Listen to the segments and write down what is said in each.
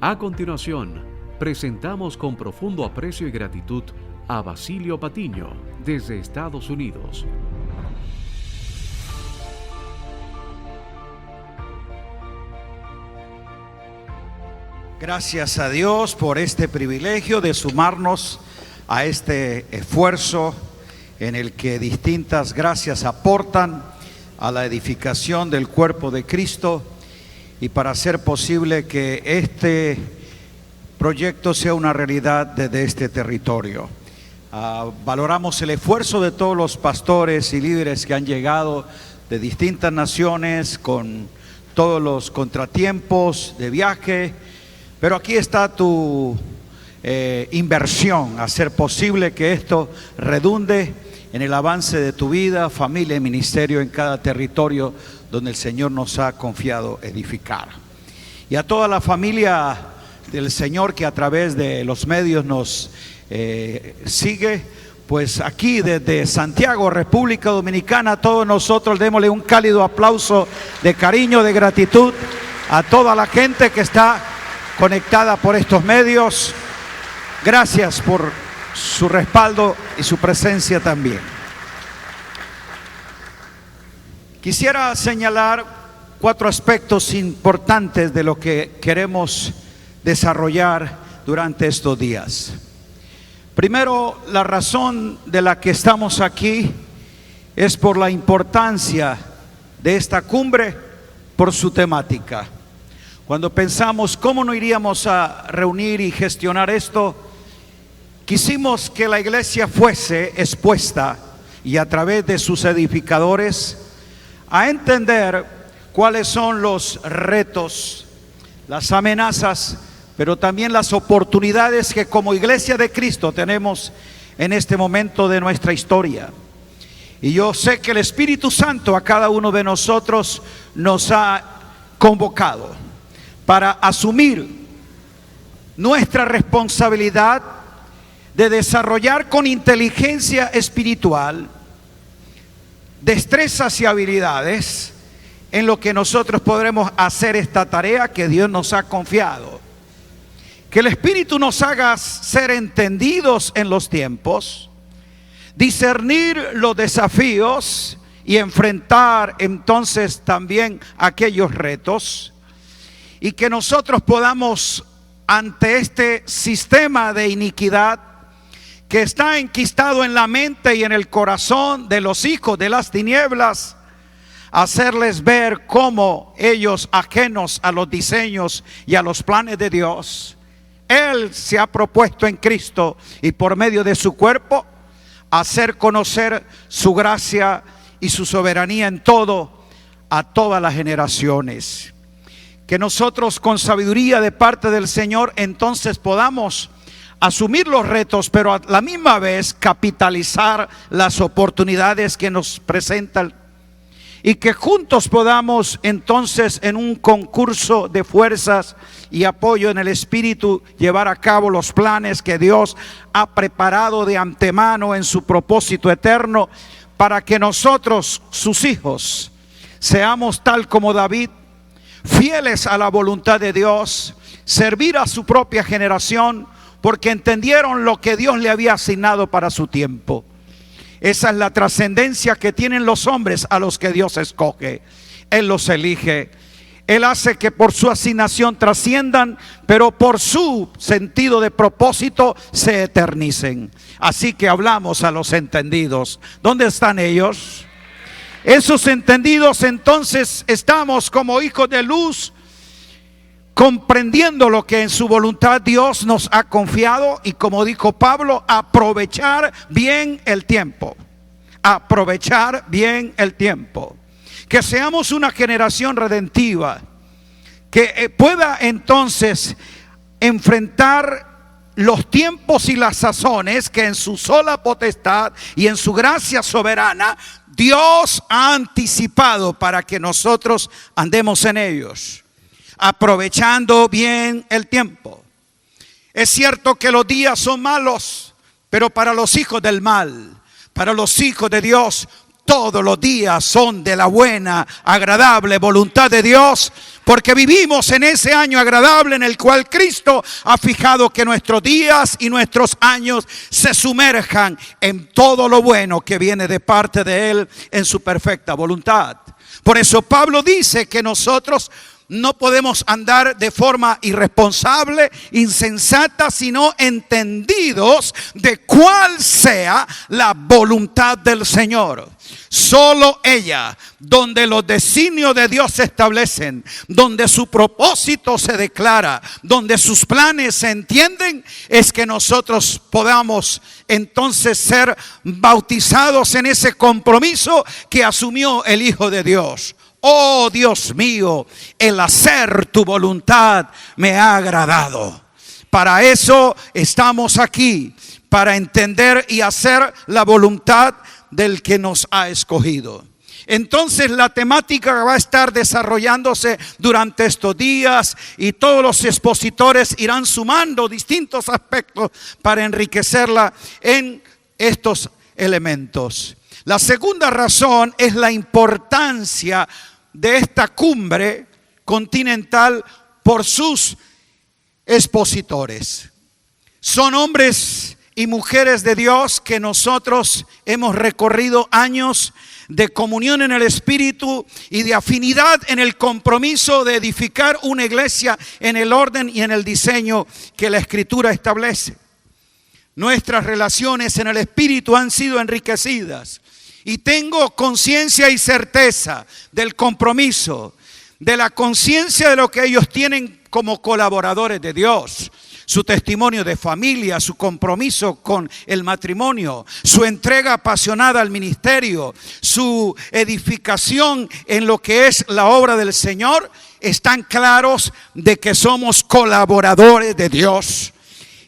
A continuación, presentamos con profundo aprecio y gratitud a Basilio Patiño, desde Estados Unidos. Gracias a Dios por este privilegio de sumarnos a este esfuerzo en el que distintas gracias aportan a la edificación del cuerpo de Cristo y para hacer posible que este proyecto sea una realidad desde este territorio. Valoramos el esfuerzo de todos los pastores y líderes que han llegado de distintas naciones con todos los contratiempos de viaje, pero aquí está tu inversión, hacer posible que esto redunde en el avance de tu vida, familia y ministerio en cada territorio donde el Señor nos ha confiado edificar. Y a toda la familia del Señor que a través de los medios nos sigue, pues aquí desde Santiago, República Dominicana, a todos nosotros démosle un cálido aplauso de cariño, de gratitud a toda la gente que está conectada por estos medios. Gracias por su respaldo y su presencia también. Quisiera señalar 4 aspectos importantes de lo que queremos desarrollar durante estos días. Primero, la razón de la que estamos aquí es por la importancia de esta cumbre, por su temática. Cuando pensamos cómo nos iríamos a reunir y gestionar esto, quisimos que la iglesia fuese expuesta y a través de sus edificadores a entender cuáles son los retos, las amenazas, pero también las oportunidades que como iglesia de Cristo tenemos en este momento de nuestra historia. Y yo sé que el Espíritu Santo a cada uno de nosotros nos ha convocado para asumir nuestra responsabilidad de desarrollar con inteligencia espiritual destrezas y habilidades en lo que nosotros podremos hacer esta tarea que Dios nos ha confiado. Que el Espíritu nos haga ser entendidos en los tiempos, discernir los desafíos y enfrentar entonces también aquellos retos, y que nosotros podamos, ante este sistema de iniquidad que está enquistado en la mente y en el corazón de los hijos de las tinieblas, hacerles ver cómo ellos, ajenos a los diseños y a los planes de Dios, Él se ha propuesto en Cristo y por medio de su cuerpo hacer conocer su gracia y su soberanía en todo a todas las generaciones. Que nosotros con sabiduría de parte del Señor entonces podamos asumir los retos, pero a la misma vez capitalizar las oportunidades que nos presentan, y que juntos podamos entonces en un concurso de fuerzas y apoyo en el Espíritu llevar a cabo los planes que Dios ha preparado de antemano en su propósito eterno, para que nosotros, sus hijos, seamos tal como David, fieles a la voluntad de Dios, servir a su propia generación, porque entendieron lo que Dios le había asignado para su tiempo. Esa es la trascendencia que tienen los hombres a los que Dios escoge. Él los elige. Él hace que por su asignación trasciendan, pero por su sentido de propósito se eternicen. Así que hablamos a los entendidos. ¿Dónde están ellos? Esos entendidos entonces estamos como hijos de luz, comprendiendo lo que en su voluntad Dios nos ha confiado, y como dijo Pablo, aprovechar bien el tiempo. Aprovechar bien el tiempo. Que seamos una generación redentiva que pueda entonces enfrentar los tiempos y las sazones que en su sola potestad y en su gracia soberana Dios ha anticipado para que nosotros andemos en ellos, aprovechando bien el tiempo. Es cierto que los días son malos, pero para los hijos del mal, para los hijos de Dios, todos los días son de la buena, agradable voluntad de Dios, porque vivimos en ese año agradable en el cual Cristo ha fijado que nuestros días y nuestros años se sumerjan en todo lo bueno que viene de parte de Él en su perfecta voluntad. Por eso Pablo dice que nosotros no podemos andar de forma irresponsable, insensata, sino entendidos de cuál sea la voluntad del Señor. Solo ella, donde los designios de Dios se establecen, donde su propósito se declara, donde sus planes se entienden, es que nosotros podamos entonces ser bautizados en ese compromiso que asumió el Hijo de Dios. Oh Dios mío, el hacer tu voluntad me ha agradado. Para eso estamos aquí, para entender y hacer la voluntad del que nos ha escogido. Entonces la temática va a estar desarrollándose durante estos días y todos los expositores irán sumando distintos aspectos para enriquecerla en estos elementos. La segunda razón es la importancia de esta cumbre continental por sus expositores. Son hombres y mujeres de Dios que nosotros hemos recorrido años de comunión en el Espíritu y de afinidad en el compromiso de edificar una iglesia en el orden y en el diseño que la Escritura establece. Nuestras relaciones en el Espíritu han sido enriquecidas y tengo conciencia y certeza del compromiso, de la conciencia de lo que ellos tienen como colaboradores de Dios. Su testimonio de familia, su compromiso con el matrimonio, su entrega apasionada al ministerio, su edificación en lo que es la obra del Señor, están claros de que somos colaboradores de Dios.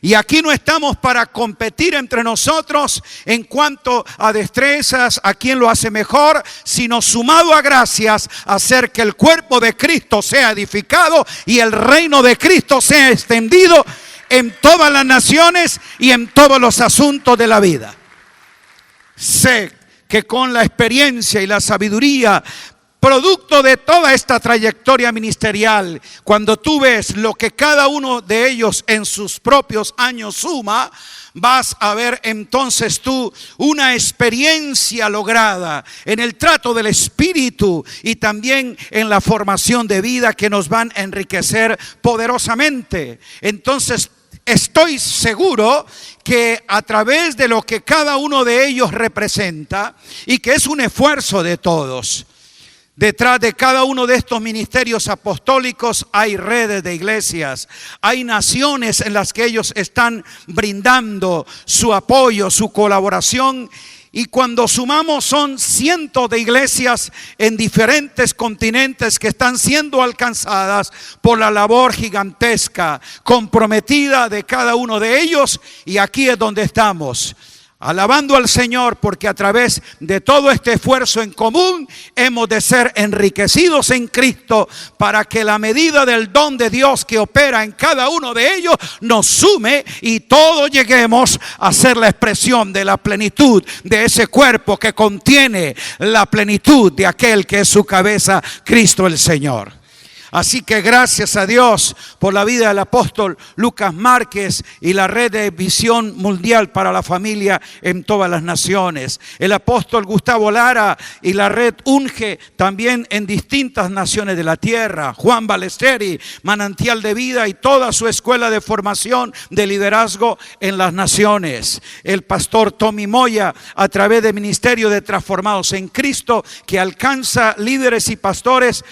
Y aquí no estamos para competir entre nosotros en cuanto a destrezas, a quién lo hace mejor, sino sumado a gracias, hacer que el cuerpo de Cristo sea edificado y el reino de Cristo sea extendido en todas las naciones y en todos los asuntos de la vida. Sé que con la experiencia y la sabiduría, producto de toda esta trayectoria ministerial, cuando tú ves lo que cada uno de ellos en sus propios años suma, vas a ver entonces tú una experiencia lograda en el trato del Espíritu y también en la formación de vida que nos van a enriquecer poderosamente. Entonces estoy seguro que a través de lo que cada uno de ellos representa y que es un esfuerzo de todos, detrás de cada uno de estos ministerios apostólicos hay redes de iglesias, hay naciones en las que ellos están brindando su apoyo, su colaboración. Y cuando sumamos son cientos de iglesias en diferentes continentes que están siendo alcanzadas por la labor gigantesca, comprometida de cada uno de ellos. Y aquí es donde estamos, alabando al Señor, porque a través de todo este esfuerzo en común hemos de ser enriquecidos en Cristo para que la medida del don de Dios que opera en cada uno de ellos nos sume y todos lleguemos a ser la expresión de la plenitud de ese cuerpo que contiene la plenitud de aquel que es su cabeza, Cristo el Señor. Así que gracias a Dios por la vida del apóstol Lucas Márquez y la red de visión mundial para la familia en todas las naciones. El apóstol Gustavo Lara y la red UNGE también en distintas naciones de la tierra. Juan Balesteri, Manantial de Vida y toda su escuela de formación de liderazgo en las naciones. El pastor Tommy Moya a través del Ministerio de Transformados en Cristo que alcanza líderes y pastores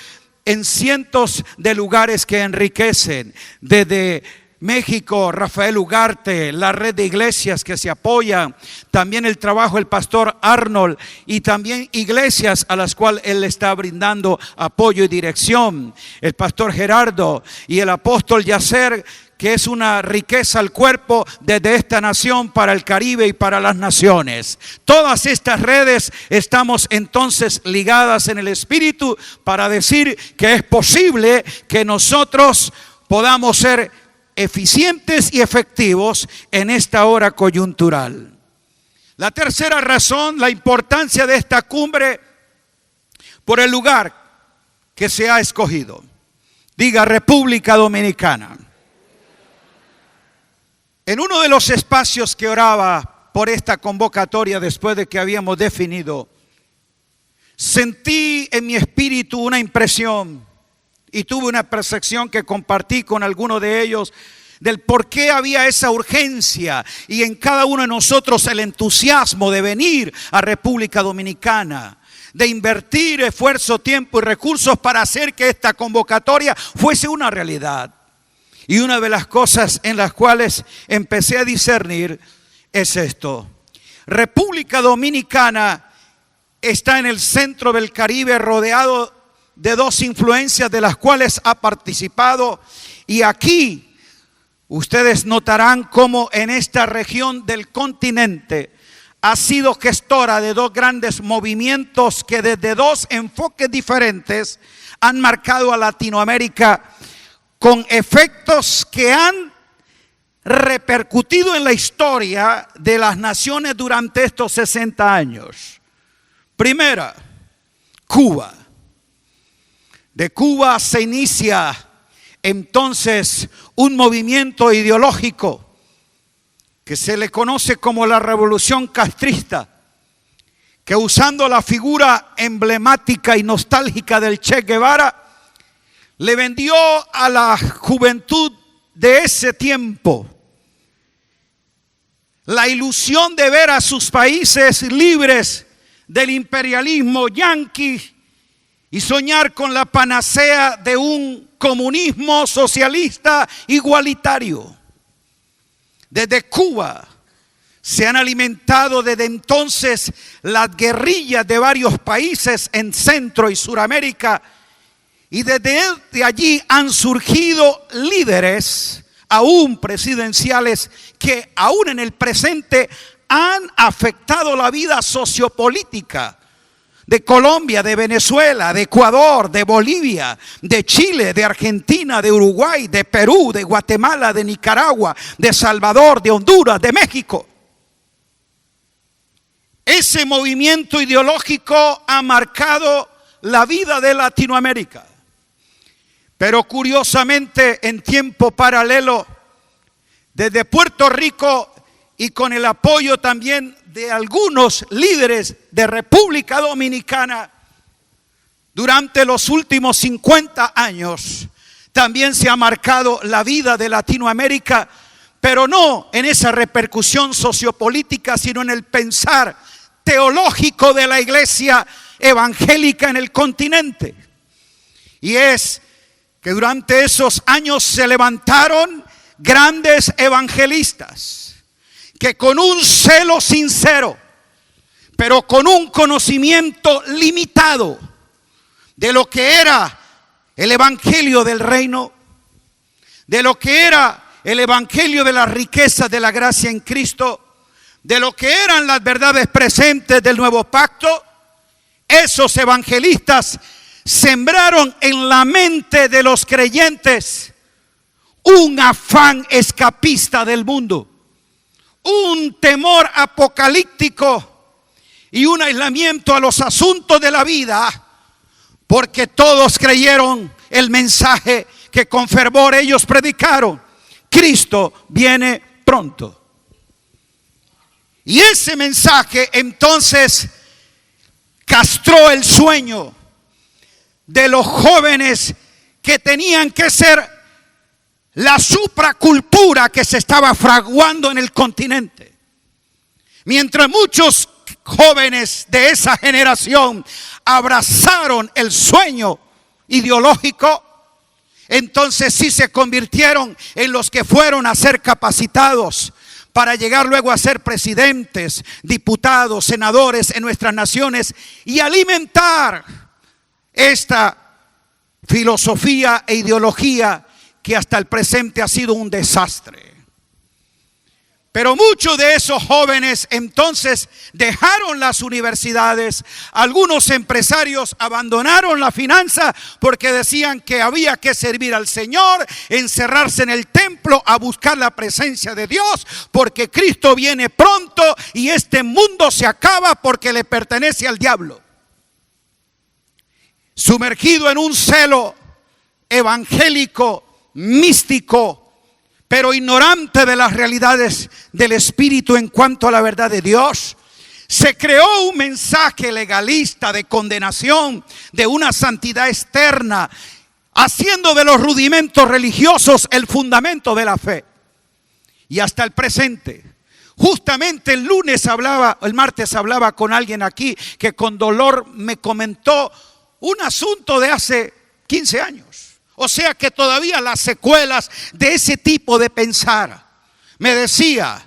en cientos de lugares que enriquecen. Desde México, Rafael Ugarte, la red de iglesias que se apoyan, también el trabajo del pastor Arnold y también iglesias a las cuales él está brindando apoyo y dirección. El pastor Gerardo y el apóstol Yacer, que es una riqueza al cuerpo desde esta nación para el Caribe y para las naciones. Todas estas redes estamos entonces ligadas en el Espíritu para decir que es posible que nosotros podamos ser eficientes y efectivos en esta hora coyuntural. La tercera razón, la importancia de esta cumbre por el lugar que se ha escogido. Diga República Dominicana. En uno de los espacios que oraba por esta convocatoria después de que habíamos definido, sentí en mi espíritu una impresión y tuve una percepción que compartí con algunos de ellos del por qué había esa urgencia y en cada uno de nosotros el entusiasmo de venir a República Dominicana, de invertir esfuerzo, tiempo y recursos para hacer que esta convocatoria fuese una realidad. Y una de las cosas en las cuales empecé a discernir es esto: República Dominicana está en el centro del Caribe, rodeado de dos influencias de las cuales ha participado, y aquí ustedes notarán cómo en esta región del continente ha sido gestora de dos grandes movimientos que desde dos enfoques diferentes han marcado a Latinoamérica con efectos que han repercutido en la historia de las naciones durante estos 60 años. Primera, Cuba. De Cuba se inicia entonces un movimiento ideológico que se le conoce como la Revolución Castrista, que usando la figura emblemática y nostálgica del Che Guevara, le vendió a la juventud de ese tiempo la ilusión de ver a sus países libres del imperialismo yanqui y soñar con la panacea de un comunismo socialista igualitario. Desde Cuba se han alimentado desde entonces las guerrillas de varios países en Centro y Suramérica, y desde allí han surgido líderes aún presidenciales que aún en el presente han afectado la vida sociopolítica de Colombia, de Venezuela, de Ecuador, de Bolivia, de Chile, de Argentina, de Uruguay, de Perú, de Guatemala, de Nicaragua, de Salvador, de Honduras, de México. Ese movimiento ideológico ha marcado la vida de Latinoamérica. Pero curiosamente, en tiempo paralelo, desde Puerto Rico y con el apoyo también de algunos líderes de República Dominicana, durante los últimos 50 años, también se ha marcado la vida de Latinoamérica, pero no en esa repercusión sociopolítica, sino en el pensar teológico de la iglesia evangélica en el continente. Y es que durante esos años se levantaron grandes evangelistas que con un celo sincero, pero con un conocimiento limitado de lo que era el evangelio del reino, de lo que era el evangelio de la riqueza de la gracia en Cristo, de lo que eran las verdades presentes del nuevo pacto, esos evangelistas sembraron en la mente de los creyentes un afán escapista del mundo, un temor apocalíptico y un aislamiento a los asuntos de la vida, porque todos creyeron el mensaje que con fervor ellos predicaron: Cristo viene pronto. Y ese mensaje entonces castró el sueño de los jóvenes que tenían que ser la supracultura que se estaba fraguando en el continente. Mientras muchos jóvenes de esa generación abrazaron el sueño ideológico, entonces sí se convirtieron en los que fueron a ser capacitados para llegar luego a ser presidentes, diputados, senadores en nuestras naciones y alimentar esta filosofía e ideología que hasta el presente ha sido un desastre. Pero muchos de esos jóvenes entonces dejaron las universidades. Algunos empresarios abandonaron la finanza porque decían que había que servir al Señor, encerrarse en el templo a buscar la presencia de Dios, porque Cristo viene pronto y este mundo se acaba porque le pertenece al diablo. Sumergido en un celo evangélico, místico, pero ignorante de las realidades del Espíritu en cuanto a la verdad de Dios, se creó un mensaje legalista de condenación, de una santidad externa, haciendo de los rudimentos religiosos el fundamento de la fe. Y hasta el presente. Justamente el martes hablaba con alguien aquí que con dolor me comentó un asunto de hace 15 años. O sea que todavía las secuelas de ese tipo de pensar. Me decía,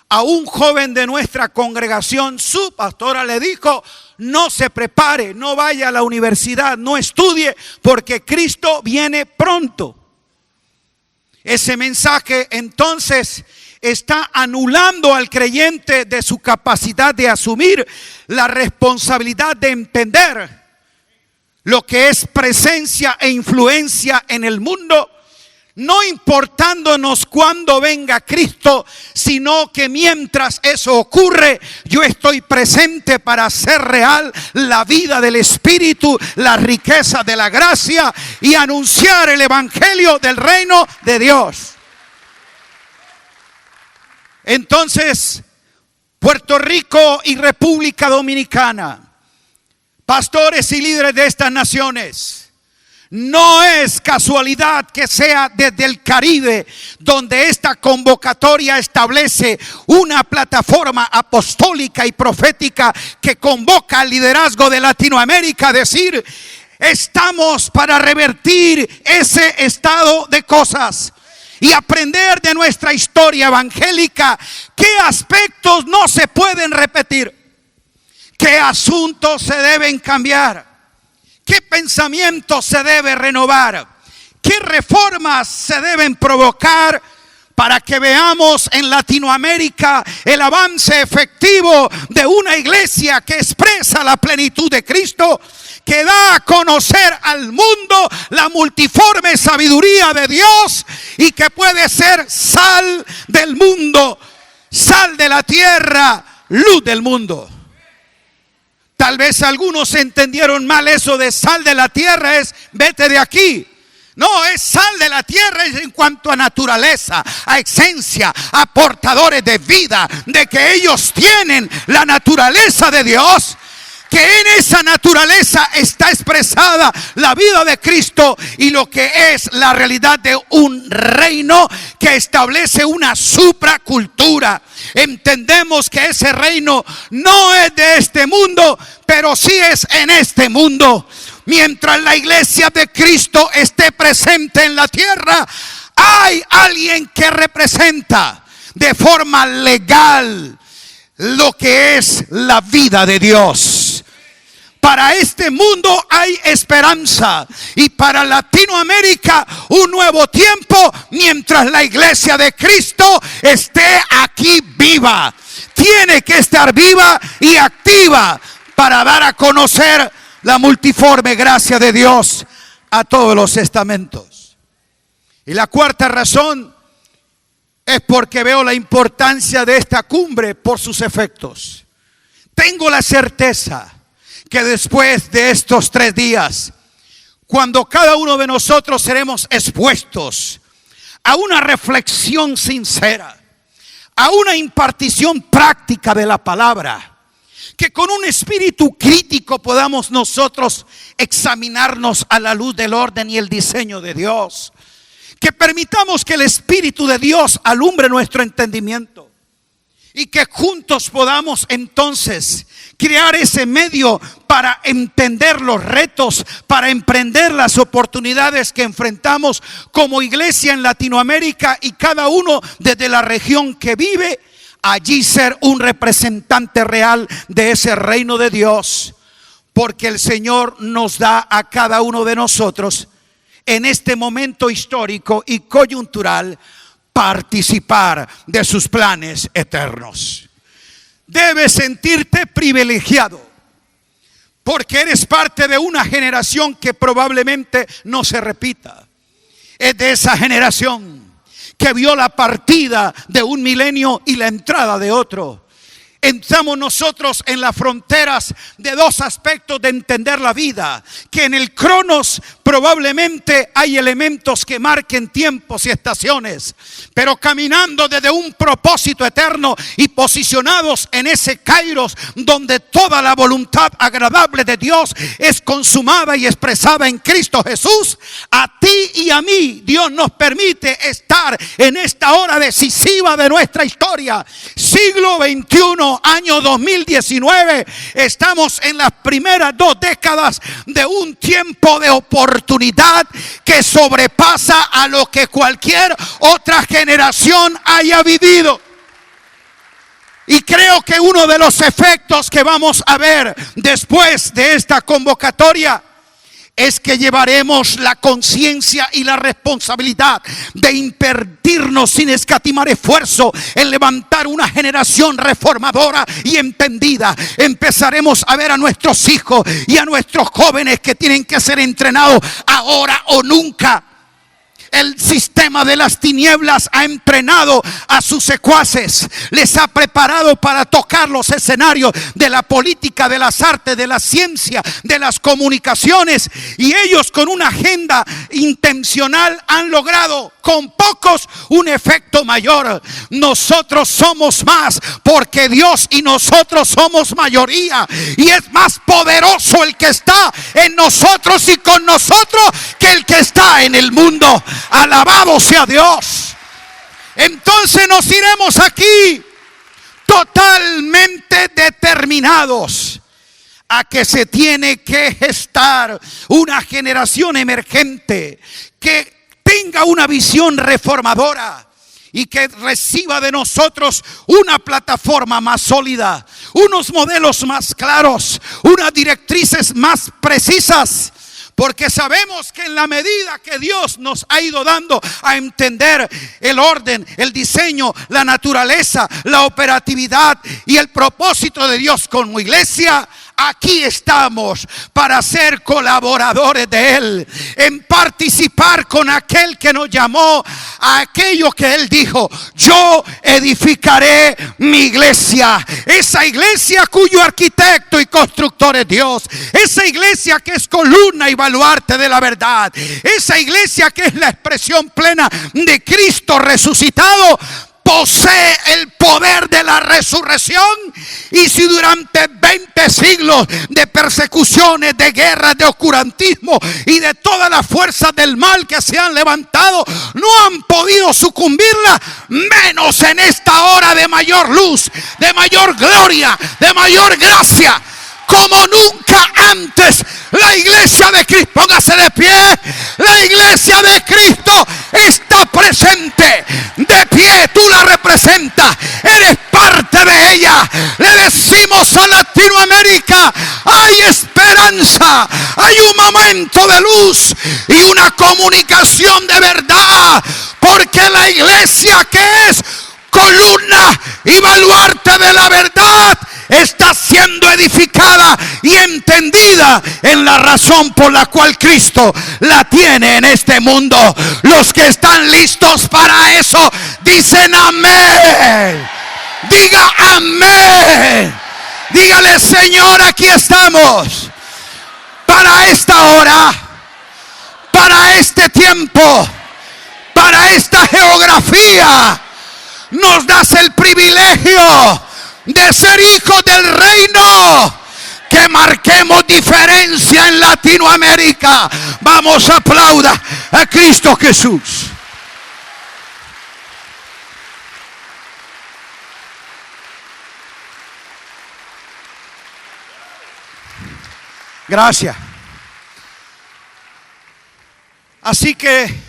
a un joven de nuestra congregación, su pastora le dijo: no se prepare, no vaya a la universidad, no estudie, porque Cristo viene pronto. Ese mensaje entonces está anulando al creyente de su capacidad de asumir la responsabilidad de entender lo que es presencia e influencia en el mundo, no importándonos cuándo venga Cristo, sino que mientras eso ocurre, yo estoy presente para hacer real la vida del Espíritu, la riqueza de la gracia y anunciar el evangelio del reino de Dios. Entonces, Puerto Rico y República Dominicana, pastores y líderes de estas naciones, no es casualidad que sea desde el Caribe donde esta convocatoria establece una plataforma apostólica y profética que convoca al liderazgo de Latinoamérica a decir: estamos para revertir ese estado de cosas y aprender de nuestra historia evangélica qué aspectos no se pueden repetir, qué asuntos se deben cambiar, qué pensamientos se debe renovar, qué reformas se deben provocar para que veamos en Latinoamérica el avance efectivo de una iglesia que expresa la plenitud de Cristo, que da a conocer al mundo la multiforme sabiduría de Dios y que puede ser sal del mundo, sal de la tierra, luz del mundo. Tal vez algunos entendieron mal eso de sal de la tierra, es vete de aquí. No, es sal de la tierra en cuanto a naturaleza, a esencia, a portadores de vida, de que ellos tienen la naturaleza de Dios, que en esa naturaleza está expresada la vida de Cristo y lo que es la realidad de un reino que establece una supracultura. Entendemos que ese reino no es de este mundo, pero sí es en este mundo. Mientras la iglesia de Cristo esté presente en la tierra, hay alguien que representa de forma legal lo que es la vida de Dios. Para este mundo hay esperanza y para Latinoamérica un nuevo tiempo mientras la iglesia de Cristo esté aquí viva. Tiene que estar viva y activa para dar a conocer la multiforme gracia de Dios a todos los estamentos. Y la cuarta razón es porque veo la importancia de esta cumbre por sus efectos. Tengo la certeza que después de estos 3 días, cuando cada uno de nosotros seremos expuestos a una reflexión sincera, a una impartición práctica de la palabra, que con un espíritu crítico podamos nosotros examinarnos a la luz del orden y el diseño de Dios, que permitamos que el Espíritu de Dios alumbre nuestro entendimiento y que juntos podamos entonces crear ese medio para entender los retos, para emprender las oportunidades que enfrentamos como iglesia en Latinoamérica y cada uno desde la región que vive, allí ser un representante real de ese reino de Dios, porque el Señor nos da a cada uno de nosotros en este momento histórico y coyuntural participar de sus planes eternos. Debes sentirte privilegiado porque eres parte de una generación que probablemente no se repita. Es de esa generación que vio la partida de un milenio y la entrada de otro. entramos nosotros en las fronteras de dos aspectos de entender la vida. Que en el Cronos probablemente hay elementos que marquen tiempos y estaciones, pero caminando desde un propósito eterno y posicionados en ese Kairos donde toda la voluntad agradable de Dios es consumada y expresada en Cristo Jesús. A ti y a mí Dios nos permite estar en esta hora decisiva de nuestra historia. Siglo XXI, año 2019. Estamos en las primeras 2 décadas de un tiempo de oportunidad que sobrepasa a lo que cualquier otra generación haya vivido. Y creo que uno de los efectos que vamos a ver después de esta convocatoria es que llevaremos la conciencia y la responsabilidad de invertirnos sin escatimar esfuerzo en levantar una generación reformadora y entendida. Empezaremos a ver a nuestros hijos y a nuestros jóvenes que tienen que ser entrenados ahora o nunca. El sistema de las tinieblas ha entrenado a sus secuaces, les ha preparado para tocar los escenarios de la política, de las artes, de la ciencia, de las comunicaciones, y ellos con una agenda intencional han logrado con pocos un efecto mayor. Nosotros somos más porque Dios y nosotros somos mayoría, y es más poderoso el que está en nosotros y con nosotros que el que está en el mundo. Alabado sea Dios. Entonces nos iremos aquí totalmente determinados a que se tiene que gestar una generación emergente que tenga una visión reformadora y que reciba de nosotros una plataforma más sólida, unos modelos más claros, unas directrices más precisas. Porque sabemos que en la medida que Dios nos ha ido dando a entender el orden, el diseño, la naturaleza, la operatividad y el propósito de Dios como iglesia, aquí estamos para ser colaboradores de Él, en participar con aquel que nos llamó a aquello que Él dijo: yo edificaré mi iglesia. Esa iglesia cuyo arquitecto y constructor es Dios. Esa iglesia que es columna y baluarte de la verdad. Esa iglesia que es la expresión plena de Cristo resucitado. Posee el poder de la resurrección, y si durante 20 siglos de persecuciones, de guerras, de oscurantismo y de todas las fuerzas del mal que se han levantado no han podido sucumbirla, menos en esta hora de mayor luz, de mayor gloria, de mayor gracia, como nunca antes. La iglesia de Cristo, póngase de pie. La iglesia de Cristo está presente, de pie. Tú la representas, eres parte de ella. Le decimos a Latinoamérica: hay esperanza, hay un momento de luz y una comunicación de verdad, porque la iglesia que es columna y baluarte de la verdad está siendo edificada y entendida en la razón por la cual Cristo la tiene en este mundo. Los que están listos para eso dicen amén. Diga amén. Dígale: Señor, aquí estamos para esta hora, para este tiempo, para esta geografía. Nos das el privilegio de ser hijos del reino, que marquemos diferencia en Latinoamérica. Vamos, aplauda a Cristo Jesús. Gracias. Así que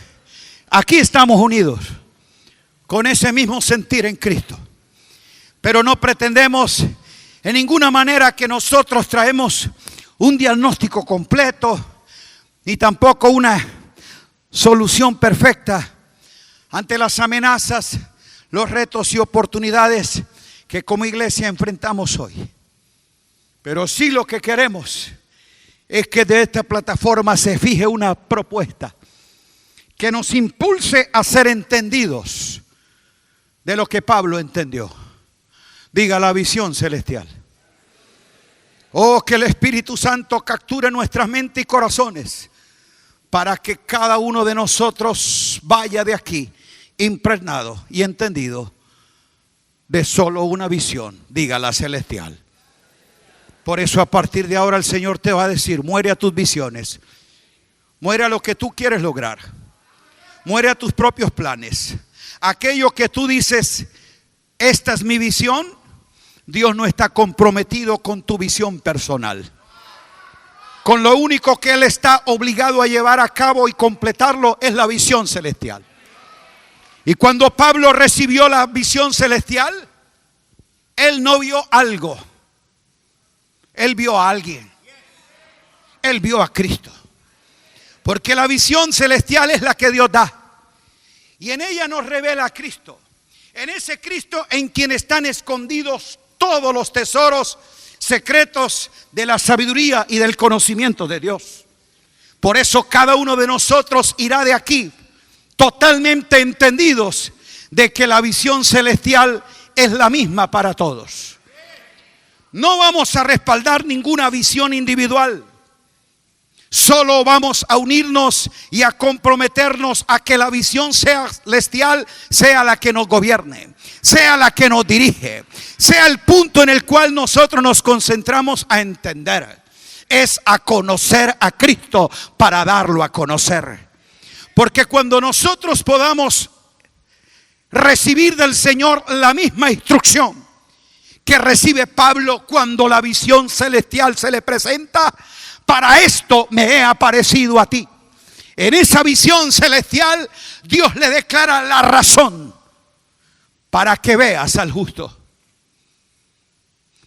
aquí estamos unidos con ese mismo sentir en Cristo. Pero no pretendemos en ninguna manera que nosotros traemos un diagnóstico completo, ni tampoco una solución perfecta ante las amenazas, los retos y oportunidades que como iglesia enfrentamos hoy. Pero sí lo que queremos es que de esta plataforma se fije una propuesta que nos impulse a ser entendidos de lo que Pablo entendió. Diga, la visión celestial. Oh, que el Espíritu Santo capture nuestras mentes y corazones para que cada uno de nosotros vaya de aquí impregnado y entendido de solo una visión. Diga, la celestial. Por eso a partir de ahora el Señor te va a decir: muere a tus visiones, muere a lo que tú quieres lograr, muere a tus propios planes. Aquello que tú dices, esta es mi visión, Dios no está comprometido con tu visión personal. Con lo único que Él está obligado a llevar a cabo y completarlo es la visión celestial. Y cuando Pablo recibió la visión celestial, él no vio algo, él vio a alguien. Él vio a Cristo. Porque la visión celestial es la que Dios da, y en ella nos revela a Cristo. En ese Cristo en quien están escondidos todos los tesoros secretos de la sabiduría y del conocimiento de Dios. Por eso cada uno de nosotros irá de aquí totalmente entendidos de que la visión celestial es la misma para todos. No vamos a respaldar ninguna visión individual. Solo vamos a unirnos y a comprometernos a que la visión celestial sea la que nos gobierne, sea la que nos dirige, sea el punto en el cual nosotros nos concentramos a entender. Es a conocer a Cristo para darlo a conocer. Porque cuando nosotros podamos recibir del Señor la misma instrucción que recibe Pablo cuando la visión celestial se le presenta: para esto me he aparecido a ti. En esa visión celestial Dios le declara la razón para que veas al justo.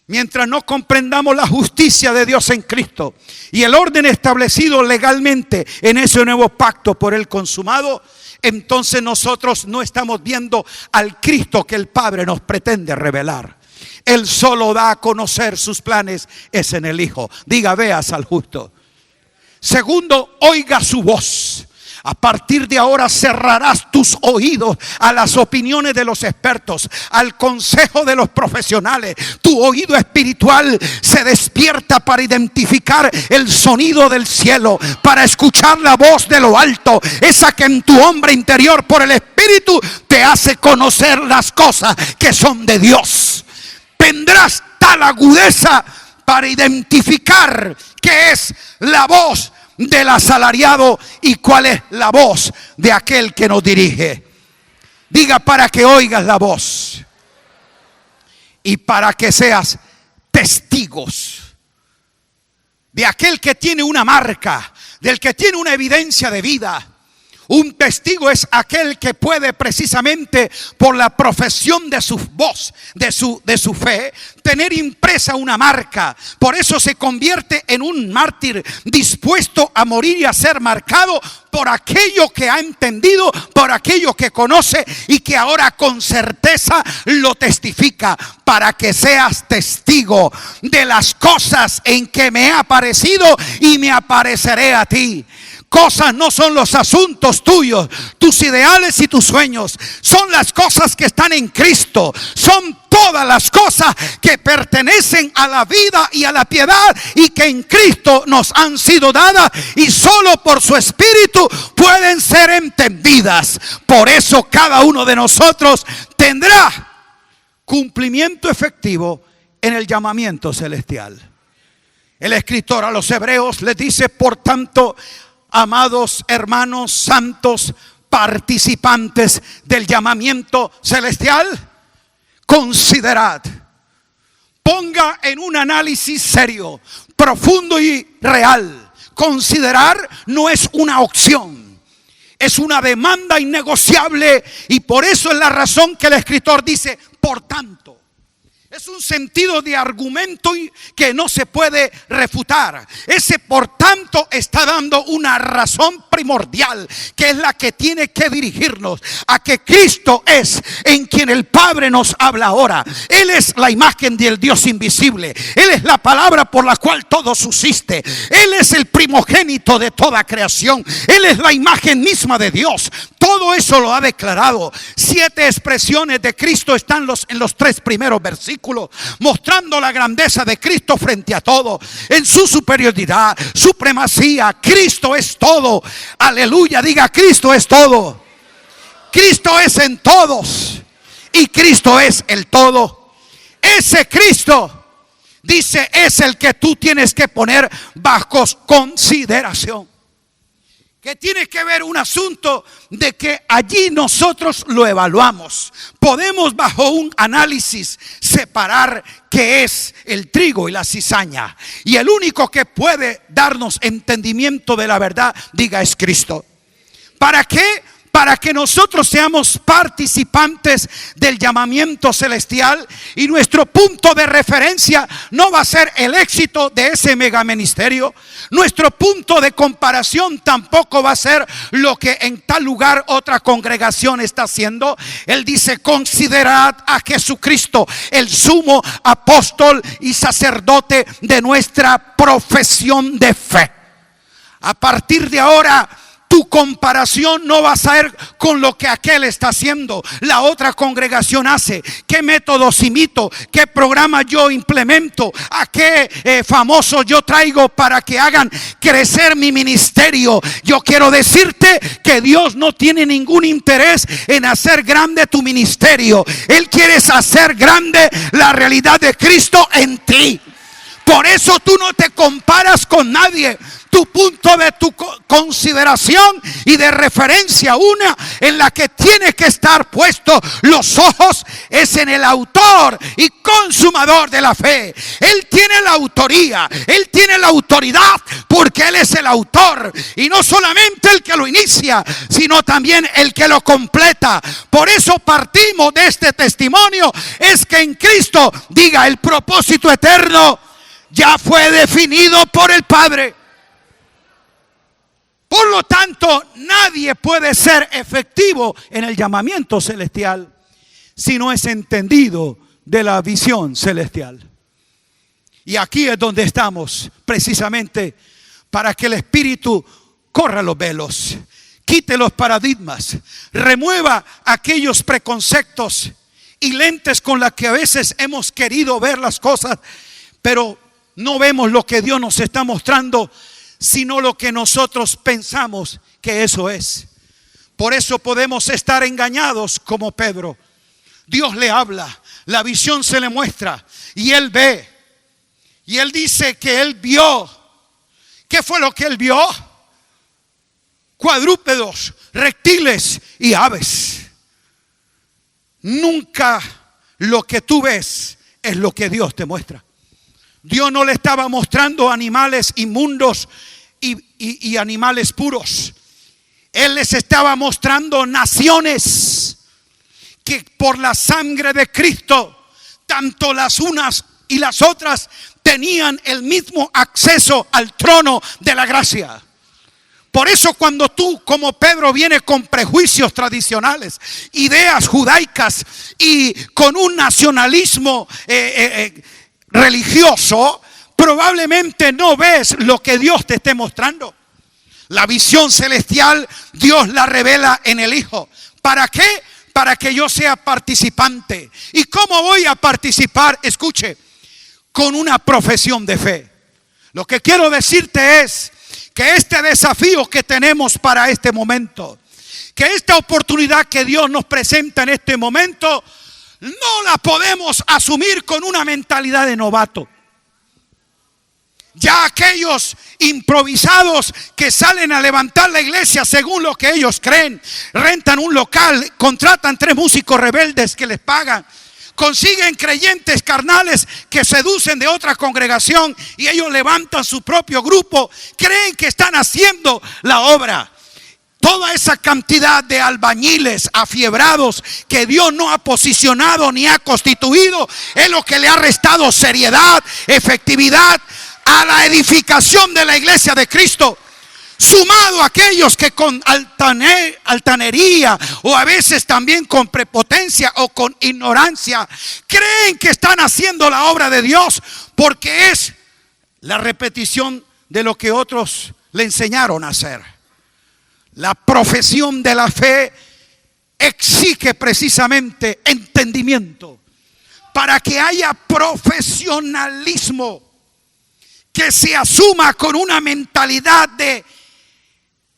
Mientras no comprendamos la justicia de Dios en Cristo y el orden establecido legalmente en ese nuevo pacto por Él consumado, entonces nosotros no estamos viendo al Cristo que el Padre nos pretende revelar. Él solo da a conocer sus planes es en el Hijo. Diga, veas al justo. Segundo, oiga su voz. A partir de ahora cerrarás tus oídos a las opiniones de los expertos, al consejo de los profesionales. Tu oído espiritual se despierta para identificar el sonido del cielo, para escuchar la voz de lo alto, esa que en tu hombre interior por el Espíritu te hace conocer las cosas que son de Dios. Tendrás tal agudeza para identificar qué es la voz del asalariado y cuál es la voz de aquel que nos dirige. Diga, para que oigas la voz y para que seas testigos de aquel que tiene una marca, del que tiene una evidencia de vida. Un testigo es aquel que puede precisamente por la profesión de su voz, de su fe, tener impresa una marca. Por eso se convierte en un mártir dispuesto a morir y a ser marcado por aquello que ha entendido, por aquello que conoce y que ahora con certeza lo testifica, para que seas testigo de las cosas en que me he aparecido y me apareceré a ti. Cosas no son los asuntos tuyos, tus ideales y tus sueños. Son las cosas que están en Cristo. Son todas las cosas que pertenecen a la vida y a la piedad y que en Cristo nos han sido dadas y solo por su Espíritu pueden ser entendidas. Por eso cada uno de nosotros tendrá cumplimiento efectivo en el llamamiento celestial. El escritor a los Hebreos les dice: por tanto, amados hermanos santos, participantes del llamamiento celestial, considerad, ponga en un análisis serio, profundo y real. Considerar no es una opción, es una demanda innegociable, y por eso es la razón que el escritor dice por tanto. Es un sentido de argumento que no se puede refutar. Ese por tanto está dando una razón primordial, que es la que tiene que dirigirnos a que Cristo es en quien el Padre nos habla ahora. Él es la imagen del Dios invisible. Él es la palabra por la cual todo subsiste. Él es el primogénito de toda creación. Él es la imagen misma de Dios. Todo eso lo ha declarado. 7 expresiones de Cristo están en los 3 primeros versículos. tabernáculo, mostrando la grandeza de Cristo frente a todo, en su superioridad, supremacía. Cristo es todo. Aleluya, diga: Cristo es todo. Cristo es en todos y Cristo es el todo. Ese Cristo, dice, es el que tú tienes que poner bajo consideración. Que tiene que ver un asunto de que allí nosotros lo evaluamos. Podemos bajo un análisis separar qué es el trigo y la cizaña. Y el único que puede darnos entendimiento de la verdad, diga, es Cristo. ¿Para qué? Para que nosotros seamos participantes del llamamiento celestial, y nuestro punto de referencia no va a ser el éxito de ese mega ministerio. Nuestro punto de comparación tampoco va a ser lo que en tal lugar otra congregación está haciendo. Él dice: considerad a Jesucristo, el sumo apóstol y sacerdote de nuestra profesión de fe. A partir de ahora, tu comparación no va a ser con lo que aquel está haciendo, la otra congregación hace, qué métodos imito, qué programa yo implemento, a qué famosos yo traigo para que hagan crecer mi ministerio. Yo quiero decirte que Dios no tiene ningún interés en hacer grande tu ministerio. Él quiere hacer grande la realidad de Cristo en ti. Por eso tú no te comparas con nadie. Tu punto de tu consideración y de referencia, una en la que tiene que estar puesto los ojos, es en el autor y consumador de la fe. Él tiene la autoría, Él tiene la autoridad, porque Él es el autor, y no solamente el que lo inicia, sino también el que lo completa. Por eso partimos de este testimonio, es que en Cristo, diga, el propósito eterno ya fue definido por el Padre. Por lo tanto, nadie puede ser efectivo en el llamamiento celestial si no es entendido de la visión celestial. Y aquí es donde estamos, precisamente para que el Espíritu corra los velos, quite los paradigmas, remueva aquellos preconceptos y lentes con las que a veces hemos querido ver las cosas, pero no vemos lo que Dios nos está mostrando, sino lo que nosotros pensamos que eso es. Por eso podemos estar engañados como Pedro. Dios le habla, la visión se le muestra y él ve. Y él dice que él vio. ¿Qué fue lo que él vio? Cuadrúpedos, reptiles y aves. Nunca lo que tú ves es lo que Dios te muestra. Dios no le estaba mostrando animales inmundos y animales puros. Él les estaba mostrando naciones que por la sangre de Cristo, tanto las unas y las otras, tenían el mismo acceso al trono de la gracia. Por eso cuando tú, como Pedro, vienes con prejuicios tradicionales, ideas judaicas y con un nacionalismo religioso, probablemente no ves lo que Dios te esté mostrando. La visión celestial Dios la revela en el Hijo. ¿Para qué? Para que yo sea participante. ¿Y cómo voy a participar? Escuche, con una profesión de fe. Lo que quiero decirte es que este desafío que tenemos para este momento, que esta oportunidad que Dios nos presenta en este momento, no la podemos asumir con una mentalidad de novato. Ya aquellos improvisados que salen a levantar la iglesia según lo que ellos creen, rentan un local, contratan 3 músicos rebeldes que les pagan, consiguen creyentes carnales que seducen de otra congregación y ellos levantan su propio grupo, creen que están haciendo la obra. Toda esa cantidad de albañiles afiebrados que Dios no ha posicionado ni ha constituido es lo que le ha restado seriedad, efectividad a la edificación de la iglesia de Cristo. Sumado a aquellos que con altanería o a veces también con prepotencia o con ignorancia creen que están haciendo la obra de Dios, porque es la repetición de lo que otros le enseñaron a hacer. La profesión de la fe exige precisamente entendimiento para que haya profesionalismo, que se asuma con una mentalidad de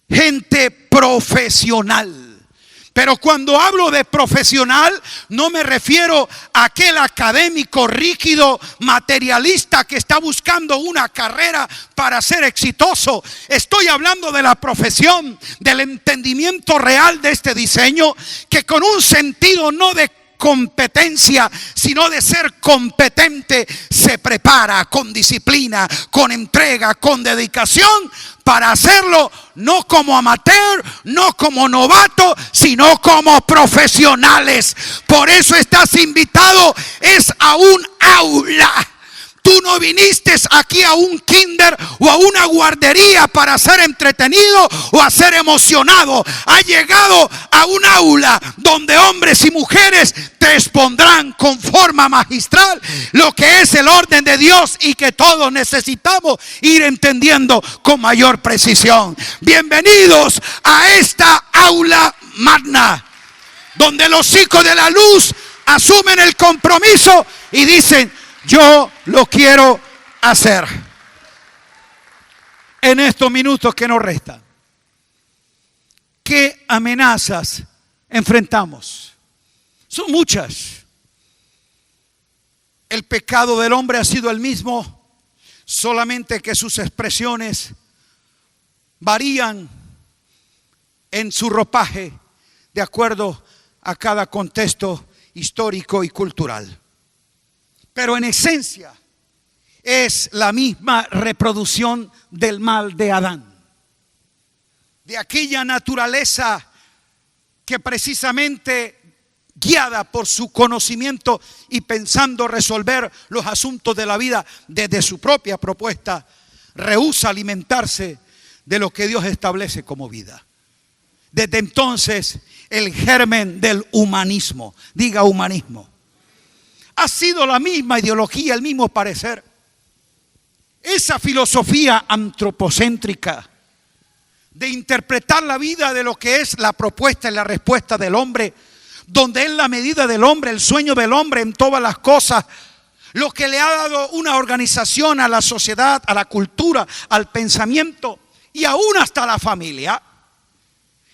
gente profesional. Pero cuando hablo de profesional, no me refiero a aquel académico rígido, materialista que está buscando una carrera para ser exitoso. Estoy hablando de la profesión, del entendimiento real de este diseño, que con un sentido no de competencia, sino de ser competente, se prepara con disciplina, con entrega, con dedicación, para hacerlo no como amateur, no como novato, sino como profesionales. Por eso estás invitado es a un aula. Tú no viniste aquí a un kinder o a una guardería para ser entretenido o a ser emocionado. Has llegado a un aula donde hombres y mujeres te expondrán con forma magistral lo que es el orden de Dios y que todos necesitamos ir entendiendo con mayor precisión. Bienvenidos a esta aula magna, donde los hijos de la luz asumen el compromiso y dicen: yo lo quiero hacer. En estos minutos que nos restan, ¿qué amenazas enfrentamos? Son muchas. El pecado del hombre ha sido el mismo, solamente que sus expresiones varían en su ropaje de acuerdo a cada contexto histórico y cultural. Pero en esencia es la misma reproducción del mal de Adán, de aquella naturaleza que precisamente guiada por su conocimiento y pensando resolver los asuntos de la vida desde su propia propuesta, rehúsa alimentarse de lo que Dios establece como vida. Desde entonces el germen del humanismo, diga humanismo, ha sido la misma ideología, el mismo parecer. Esa filosofía antropocéntrica de interpretar la vida de lo que es la propuesta y la respuesta del hombre, donde es la medida del hombre, el sueño del hombre en todas las cosas, lo que le ha dado una organización a la sociedad, a la cultura, al pensamiento y aún hasta a la familia.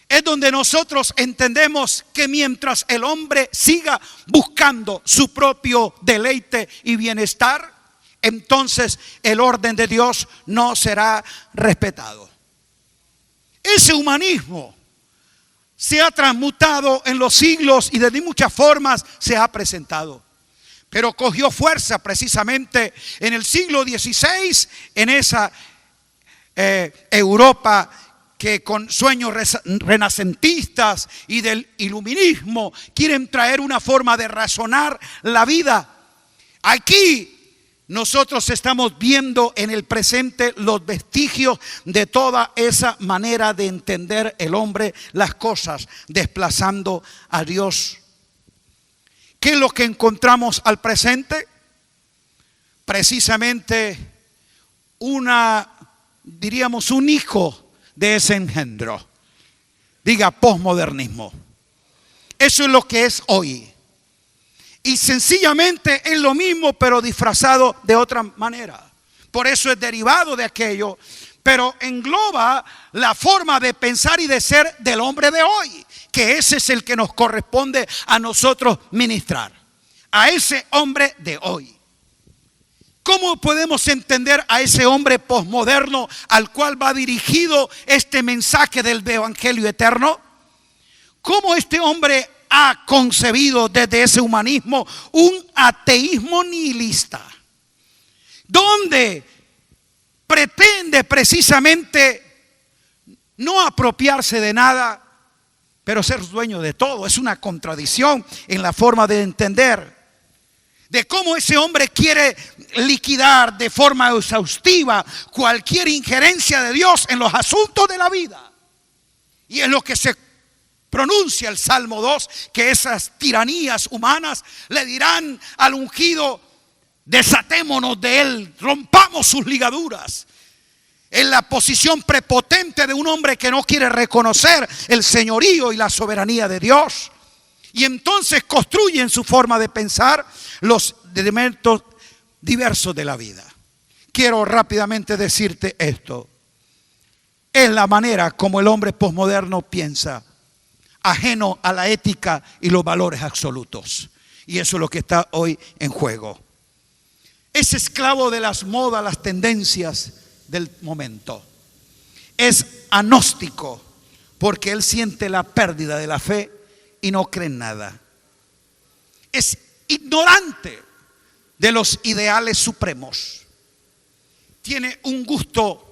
Es donde nosotros entendemos que mientras el hombre siga buscando su propio deleite y bienestar, entonces el orden de Dios no será respetado. Ese humanismo se ha transmutado en los siglos y de muchas formas se ha presentado. Pero cogió fuerza precisamente en el siglo XVI, en esa Europa que con sueños renacentistas y del iluminismo quieren traer una forma de razonar la vida. Aquí nosotros estamos viendo en el presente los vestigios de toda esa manera de entender el hombre las cosas, desplazando a Dios. ¿Qué es lo que encontramos al presente? Precisamente un hijo de ese engendro. Diga posmodernismo. Eso es lo que es hoy. Y sencillamente es lo mismo, pero disfrazado de otra manera. Por eso es derivado de aquello, pero engloba la forma de pensar y de ser del hombre de hoy, que ese es el que nos corresponde a nosotros ministrar, a ese hombre de hoy. ¿Cómo podemos entender a ese hombre posmoderno al cual va dirigido este mensaje del Evangelio eterno? ¿Cómo este hombre ha concebido desde ese humanismo un ateísmo nihilista? Donde pretende precisamente no apropiarse de nada, pero ser dueño de todo. Es una contradicción en la forma de entender. De cómo ese hombre quiere liquidar de forma exhaustiva cualquier injerencia de Dios en los asuntos de la vida. Y es lo que se pronuncia el Salmo 2, que esas tiranías humanas le dirán al ungido: desatémonos de él, rompamos sus ligaduras. En la posición prepotente de un hombre que no quiere reconocer el señorío y la soberanía de Dios. Y entonces construyen su forma de pensar los elementos diversos de la vida. Quiero rápidamente decirte esto. Es la manera como el hombre posmoderno piensa, ajeno a la ética y los valores absolutos. Y eso es lo que está hoy en juego. Es esclavo de las modas, las tendencias del momento. Es agnóstico porque él siente la pérdida de la fe y no cree en nada. Es ignorante de los ideales supremos. Tiene un gusto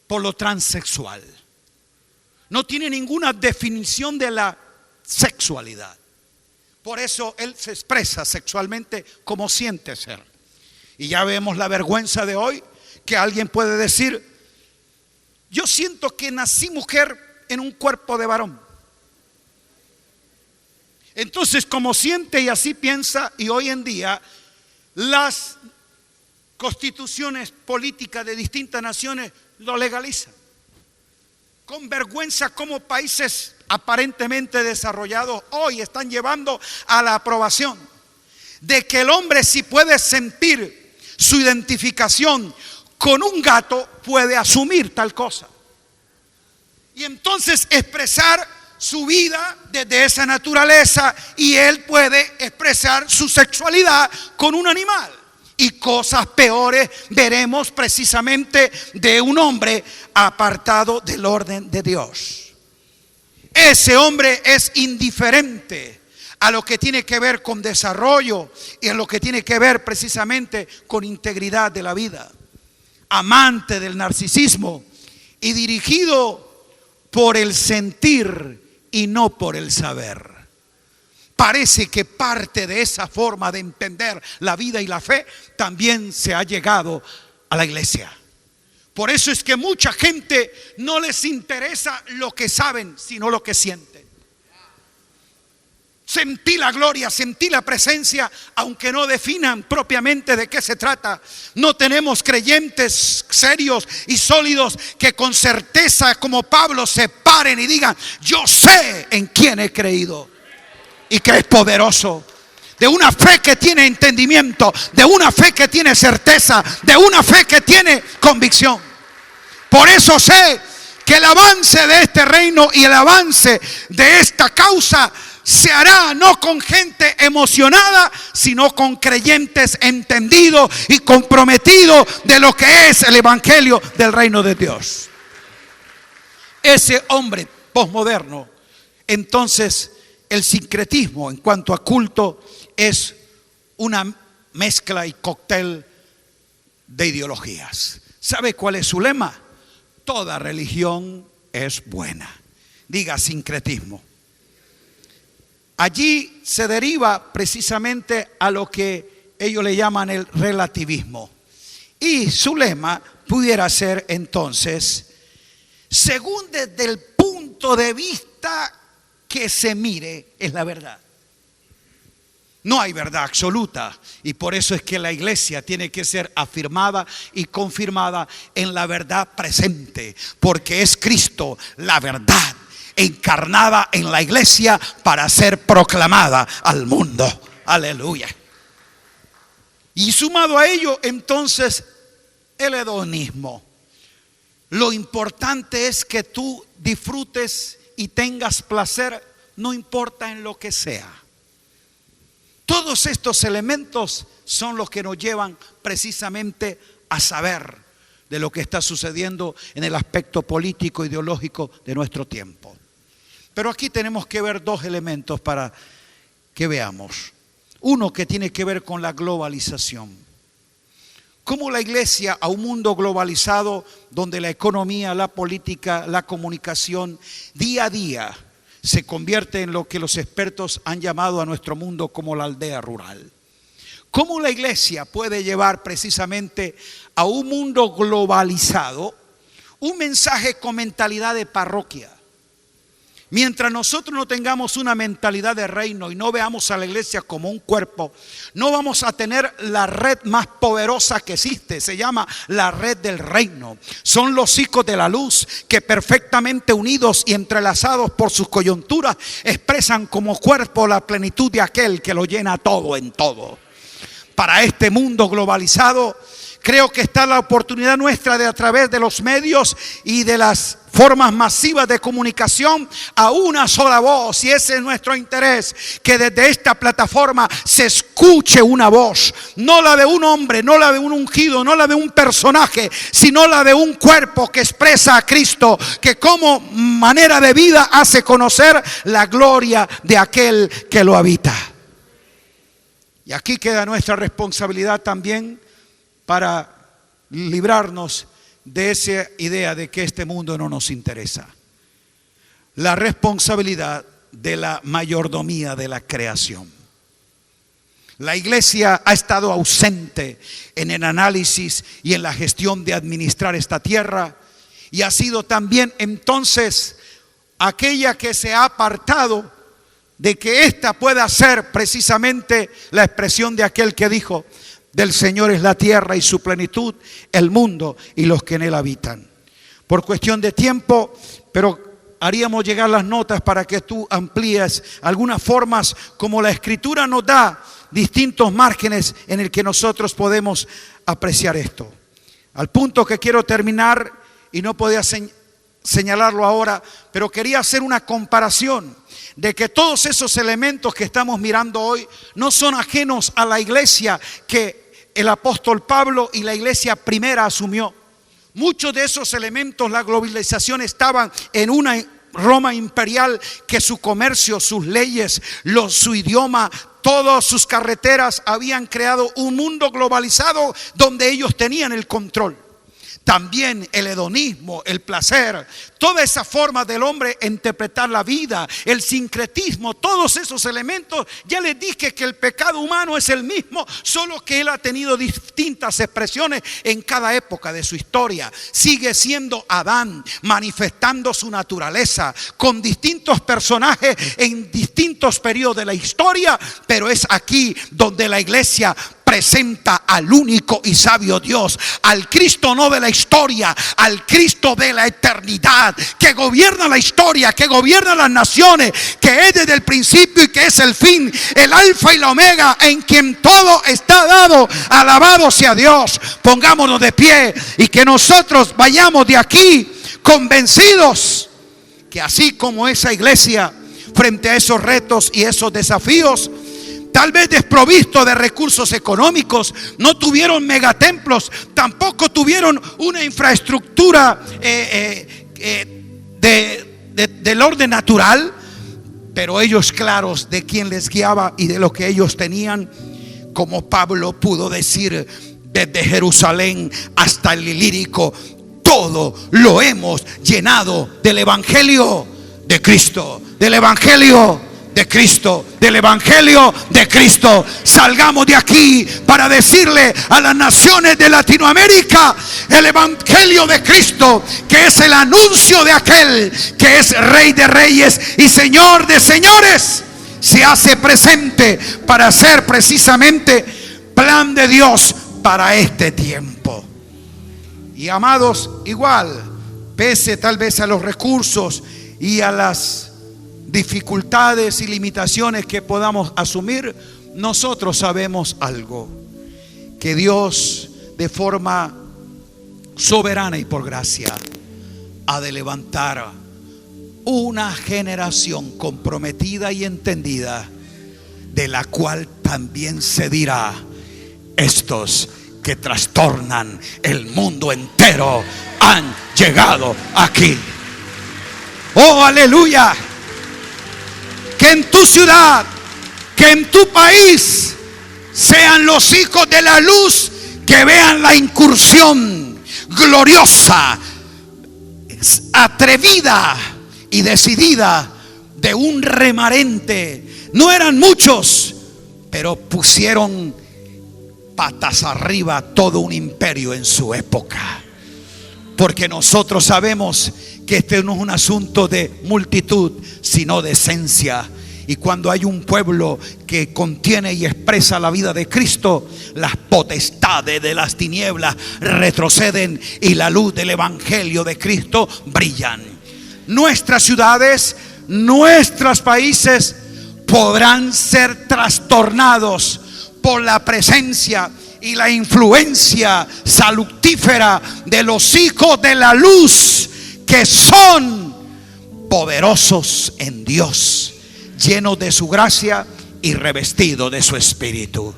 por lo transexual. No tiene ninguna definición de la sexualidad. Por eso él se expresa sexualmente como siente ser. Y ya vemos la vergüenza de hoy, que alguien puede decir: yo siento que nací mujer en un cuerpo de varón. Entonces, como siente y así piensa, y hoy en día las constituciones políticas de distintas naciones lo legalizan. Con vergüenza como países aparentemente desarrollados hoy están llevando a la aprobación de que el hombre, si puede sentir su identificación con un gato, puede asumir tal cosa y entonces expresar su vida desde esa naturaleza, y él puede expresar su sexualidad con un animal. Y cosas peores veremos precisamente de un hombre apartado del orden de Dios. Ese hombre es indiferente a lo que tiene que ver con desarrollo y a lo que tiene que ver precisamente con integridad de la vida. Amante del narcisismo y dirigido por el sentir y no por el saber. Parece que parte de esa forma de entender la vida y la fe también se ha llegado a la iglesia. Por eso es que mucha gente no les interesa lo que saben, sino lo que sienten. Sentí la gloria, sentí la presencia, aunque no definan propiamente de qué se trata. No tenemos creyentes serios y sólidos que con certeza, como Pablo, se paren y digan: yo sé en quién he creído y que es poderoso. De una fe que tiene entendimiento, de una fe que tiene certeza, de una fe que tiene convicción. Por eso sé que el avance de este reino y el avance de esta causa se hará no con gente emocionada, sino con creyentes entendidos y comprometidos de lo que es el evangelio del reino de Dios. Ese hombre posmoderno, entonces, el sincretismo en cuanto a culto es una mezcla y cóctel de ideologías. ¿Sabe cuál es su lema? Toda religión es buena. Diga sincretismo. Allí se deriva precisamente a lo que ellos le llaman el relativismo. Y su lema pudiera ser entonces: según desde el punto de vista que se mire, es la verdad. No hay verdad absoluta, y por eso es que la iglesia tiene que ser afirmada y confirmada en la verdad presente, porque es Cristo la verdad encarnada en la iglesia para ser proclamada al mundo. Aleluya. Y sumado a ello, entonces, el hedonismo. Lo importante es que tú disfrutes y tengas placer, no importa en lo que sea. Todos estos elementos son los que nos llevan precisamente a saber de lo que está sucediendo en el aspecto político, ideológico de nuestro tiempo. Pero aquí tenemos que ver dos elementos para que veamos. Uno que tiene que ver con la globalización. Cómo la iglesia, a un mundo globalizado donde la economía, la política, la comunicación día a día se convierte en lo que los expertos han llamado a nuestro mundo como la aldea rural. Cómo la iglesia puede llevar precisamente a un mundo globalizado un mensaje con mentalidad de parroquia, Mientras nosotros no tengamos una mentalidad de reino y no veamos a la iglesia como un cuerpo, no vamos a tener la red más poderosa que existe. Se llama la red del reino. Son los hijos de la luz que, perfectamente unidos y entrelazados por sus coyunturas, expresan como cuerpo la plenitud de aquel que lo llena todo en todo. Para este mundo globalizado, creo que está la oportunidad nuestra de, a través de los medios y de las formas masivas de comunicación, a una sola voz. Y ese es nuestro interés, que desde esta plataforma se escuche una voz, no la de un hombre, no la de un ungido, no la de un personaje, sino la de un cuerpo que expresa a Cristo, que como manera de vida hace conocer la gloria de aquel que lo habita. Y aquí queda nuestra responsabilidad también para librarnos de esa idea de que este mundo no nos interesa. La responsabilidad de la mayordomía de la creación. La iglesia ha estado ausente en el análisis y en la gestión de administrar esta tierra, y ha sido también entonces aquella que se ha apartado de que ésta pueda ser precisamente la expresión de aquel que dijo: del Señor es la tierra y su plenitud, el mundo y los que en él habitan. Por cuestión de tiempo, pero haríamos llegar las notas para que tú amplíes algunas formas como la Escritura nos da distintos márgenes en el que nosotros podemos apreciar esto. Al punto que quiero terminar, y no podía señalarlo ahora, pero quería hacer una comparación de que todos esos elementos que estamos mirando hoy no son ajenos a la iglesia que el apóstol Pablo y la iglesia primera asumió. Muchos de esos elementos, la globalización, estaban en una Roma imperial que su comercio, sus leyes, su idioma, todas sus carreteras habían creado un mundo globalizado donde ellos tenían el control. También el hedonismo, el placer, toda esa forma del hombre interpretar la vida, el sincretismo, todos esos elementos. Ya les dije que el pecado humano es el mismo, solo que él ha tenido distintas expresiones en cada época de su historia. Sigue siendo Adán, manifestando su naturaleza con distintos personajes en distintos periodos de la historia, pero es aquí donde la iglesia presenta al único y sabio Dios, al Cristo no de la historia, al Cristo de la eternidad, que gobierna la historia, que gobierna las naciones, que es desde el principio y que es el fin, el alfa y la omega, en quien todo está dado. Alabado sea Dios. Pongámonos de pie y que nosotros vayamos de aquí convencidos que así como esa iglesia, frente a esos retos y esos desafíos, tal vez desprovisto de recursos económicos, no tuvieron megatemplos, tampoco tuvieron una infraestructura del orden natural, pero ellos claros de quién les guiaba y de lo que ellos tenían, como Pablo pudo decir: desde Jerusalén hasta el Ilírico, todo lo hemos llenado del evangelio de Cristo, del evangelio de Cristo, del evangelio de Cristo. Salgamos de aquí para decirle a las naciones de Latinoamérica el evangelio de Cristo, que es el anuncio de aquel que es Rey de Reyes y Señor de Señores. Se hace presente para ser precisamente plan de Dios para este tiempo. Y amados, igual, pese tal vez a los recursos y a las dificultades y limitaciones que podamos asumir, nosotros sabemos algo: que Dios, de forma soberana y por gracia, ha de levantar una generación comprometida y entendida, de la cual también se dirá: estos que trastornan el mundo entero han llegado aquí. Oh, aleluya. Que en tu ciudad, que en tu país sean los hijos de la luz que vean la incursión gloriosa, atrevida y decidida de un remanente. No eran muchos, pero pusieron patas arriba todo un imperio en su época. Porque nosotros sabemos que este no es un asunto de multitud, sino de esencia. Y cuando hay un pueblo que contiene y expresa la vida de Cristo, las potestades de las tinieblas retroceden y la luz del evangelio de Cristo brillan. Nuestras ciudades, nuestros países podrán ser trastornados por la presencia y la influencia salutífera de los hijos de la luz, que son poderosos en Dios, llenos de su gracia y revestidos de su espíritu.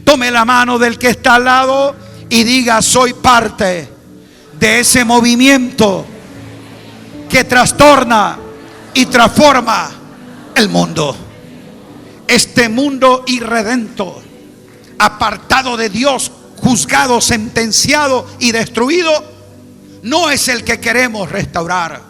Tome la mano del que está al lado y diga: soy parte de ese movimiento que trastorna y transforma el mundo. Este mundo irredento, apartado de Dios, juzgado, sentenciado y destruido, no es el que queremos restaurar.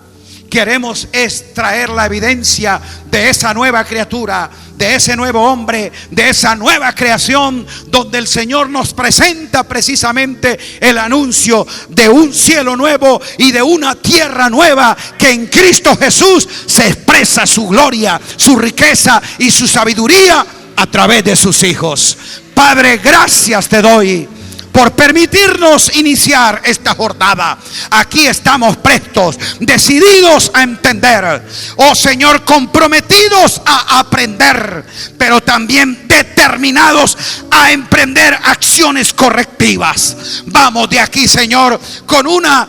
Queremos es traer la evidencia de esa nueva criatura, de ese nuevo hombre, de esa nueva creación, donde el Señor nos presenta precisamente el anuncio de un cielo nuevo y de una tierra nueva, que en Cristo Jesús se expresa su gloria, su riqueza y su sabiduría a través de sus hijos. Padre, gracias te doy por permitirnos iniciar esta jornada. Aquí estamos prestos, decididos a entender, oh Señor, comprometidos a aprender, pero también determinados a emprender acciones correctivas. Vamos de aquí, Señor, con una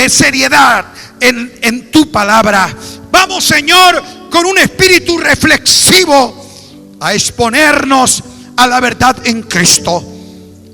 seriedad en tu palabra. Vamos, Señor, con un espíritu reflexivo a exponernos a la verdad en Cristo.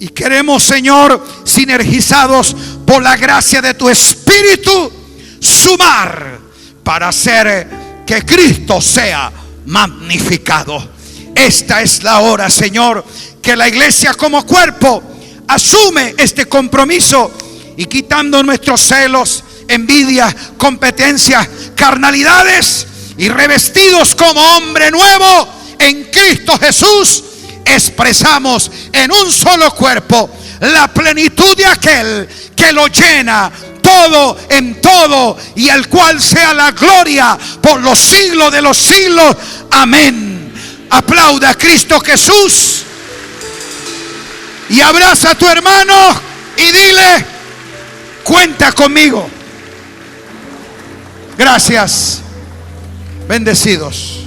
Y queremos, Señor, sinergizados por la gracia de tu Espíritu, sumar para hacer que Cristo sea magnificado. Esta es la hora, Señor, que la iglesia como cuerpo asume este compromiso, y quitando nuestros celos, envidias, competencias, carnalidades, y revestidos como hombre nuevo en Cristo Jesús, expresamos en un solo cuerpo la plenitud de aquel que lo llena todo en todo, y al cual sea la gloria por los siglos de los siglos. Amén. Aplauda a Cristo Jesús y abraza a tu hermano y dile: cuenta conmigo. Gracias. Bendecidos.